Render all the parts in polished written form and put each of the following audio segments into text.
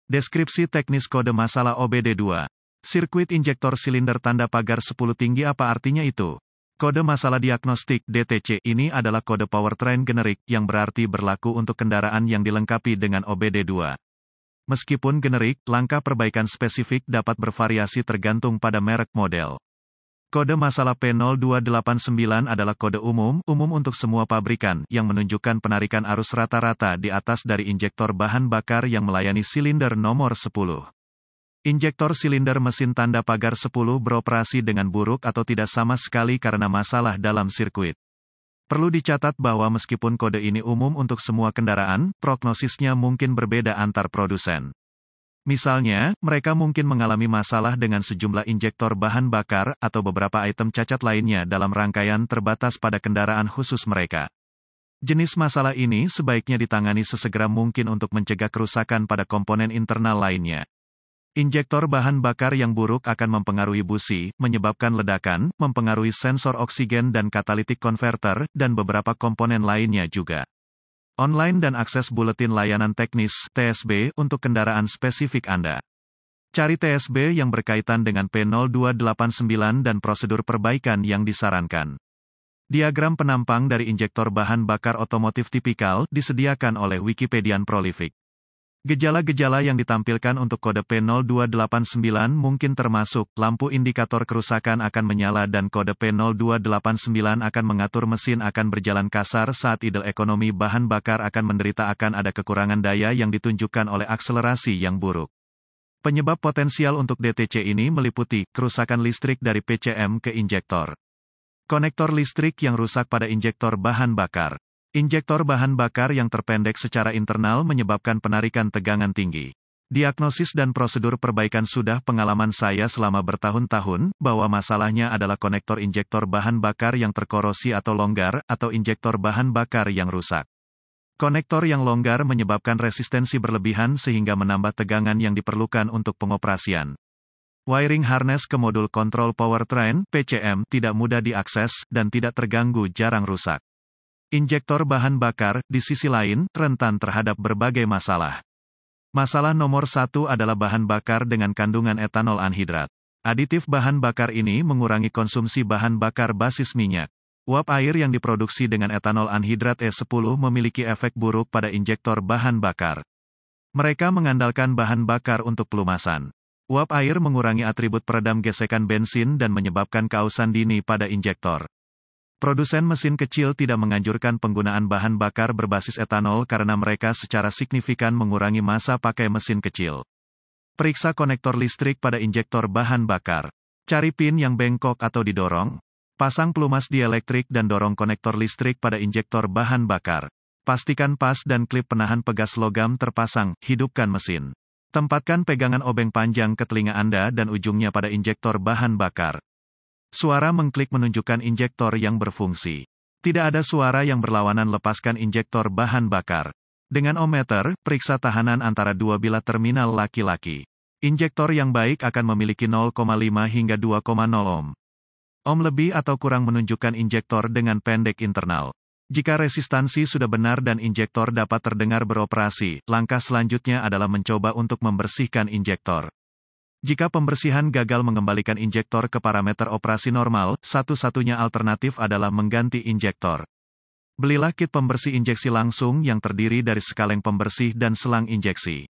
Deskripsi teknis kode masalah OBD2. Sirkuit injektor silinder tanda pagar 10 tinggi apa artinya itu? Kode masalah diagnostik DTC ini adalah kode powertrain generik yang berarti berlaku untuk kendaraan yang dilengkapi dengan OBD2. Meskipun generik, langkah perbaikan spesifik dapat bervariasi tergantung pada merek model. Kode masalah P0289 adalah kode umum untuk semua pabrikan yang menunjukkan penarikan arus rata-rata di atas dari injektor bahan bakar yang melayani silinder nomor 10. Injektor silinder mesin tanda pagar 10 beroperasi dengan buruk atau tidak sama sekali karena masalah dalam sirkuit. Perlu dicatat bahwa meskipun kode ini umum untuk semua kendaraan, prognosisnya mungkin berbeda antar produsen. Misalnya, mereka mungkin mengalami masalah dengan sejumlah injektor bahan bakar atau beberapa item cacat lainnya dalam rangkaian terbatas pada kendaraan khusus mereka. Jenis masalah ini sebaiknya ditangani sesegera mungkin untuk mencegah kerusakan pada komponen internal lainnya. Injektor bahan bakar yang buruk akan mempengaruhi busi, menyebabkan ledakan, mempengaruhi sensor oksigen dan catalytic converter, dan beberapa komponen lainnya juga. Online dan akses buletin layanan teknis (TSB) untuk kendaraan spesifik Anda. Cari TSB yang berkaitan dengan P0289 dan prosedur perbaikan yang disarankan. Diagram penampang dari injektor bahan bakar otomotif tipikal disediakan oleh Wikipedian Prolific. Gejala-gejala yang ditampilkan untuk kode P0289 mungkin termasuk, lampu indikator kerusakan akan menyala dan kode P0289 akan mengatur mesin akan berjalan kasar saat idle ekonomi bahan bakar akan menderita akan ada kekurangan daya yang ditunjukkan oleh akselerasi yang buruk. Penyebab potensial untuk DTC ini meliputi, kerusakan listrik dari PCM ke injektor. Konektor listrik yang rusak pada injektor bahan bakar. Injektor bahan bakar yang terpendek secara internal menyebabkan penarikan tegangan tinggi. Diagnosis dan prosedur perbaikan sudah pengalaman saya selama bertahun-tahun, bahwa masalahnya adalah konektor injektor bahan bakar yang terkorosi atau longgar, atau injektor bahan bakar yang rusak. Konektor yang longgar menyebabkan resistensi berlebihan sehingga menambah tegangan yang diperlukan untuk pengoperasian. Wiring harness ke modul kontrol powertrain, PCM, tidak mudah diakses, dan tidak terganggu jarang rusak. Injektor bahan bakar, di sisi lain, rentan terhadap berbagai masalah. Masalah nomor 1 adalah bahan bakar dengan kandungan etanol anhidrat. Aditif bahan bakar ini mengurangi konsumsi bahan bakar basis minyak. Uap air yang diproduksi dengan etanol anhidrat E10 memiliki efek buruk pada injektor bahan bakar. Mereka mengandalkan bahan bakar untuk pelumasan. Uap air mengurangi atribut peredam gesekan bensin dan menyebabkan keausan dini pada injektor. Produsen mesin kecil tidak menganjurkan penggunaan bahan bakar berbasis etanol karena mereka secara signifikan mengurangi masa pakai mesin kecil. Periksa konektor listrik pada injektor bahan bakar. Cari pin yang bengkok atau didorong. Pasang pelumas dielektrik dan dorong konektor listrik pada injektor bahan bakar. Pastikan pas dan klip penahan pegas logam terpasang, hidupkan mesin. Tempatkan pegangan obeng panjang ke telinga Anda dan ujungnya pada injektor bahan bakar. Suara mengklik menunjukkan injektor yang berfungsi. Tidak ada suara yang berlawanan lepaskan injektor bahan bakar. Dengan ohmmeter, periksa tahanan antara dua bilah terminal laki-laki. Injektor yang baik akan memiliki 0,5 hingga 2,0 ohm. Ohm lebih atau kurang menunjukkan injektor dengan pendek internal. Jika resistansi sudah benar dan injektor dapat terdengar beroperasi, langkah selanjutnya adalah mencoba untuk membersihkan injektor. Jika pembersihan gagal mengembalikan injektor ke parameter operasi normal, satu-satunya alternatif adalah mengganti injektor. Belilah kit pembersih injeksi langsung yang terdiri dari sekaleng pembersih dan selang injeksi.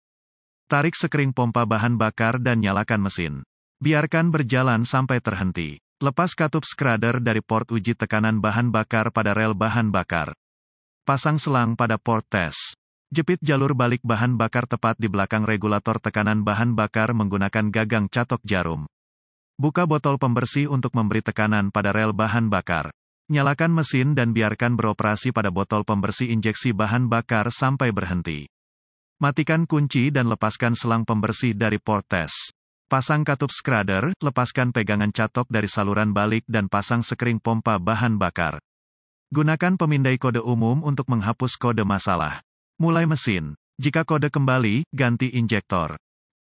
Tarik sekering pompa bahan bakar dan nyalakan mesin. Biarkan berjalan sampai terhenti. Lepas katup skradder dari port uji tekanan bahan bakar pada rel bahan bakar. Pasang selang pada port tes. Jepit jalur balik bahan bakar tepat di belakang regulator tekanan bahan bakar menggunakan gagang catok jarum. Buka botol pembersih untuk memberi tekanan pada rel bahan bakar. Nyalakan mesin dan biarkan beroperasi pada botol pembersih injeksi bahan bakar sampai berhenti. Matikan kunci dan lepaskan selang pembersih dari port tes. Pasang katup skradder, lepaskan pegangan catok dari saluran balik dan pasang sekring pompa bahan bakar. Gunakan pemindai kode umum untuk menghapus kode masalah. Mulai mesin. Jika kode kembali, ganti injektor.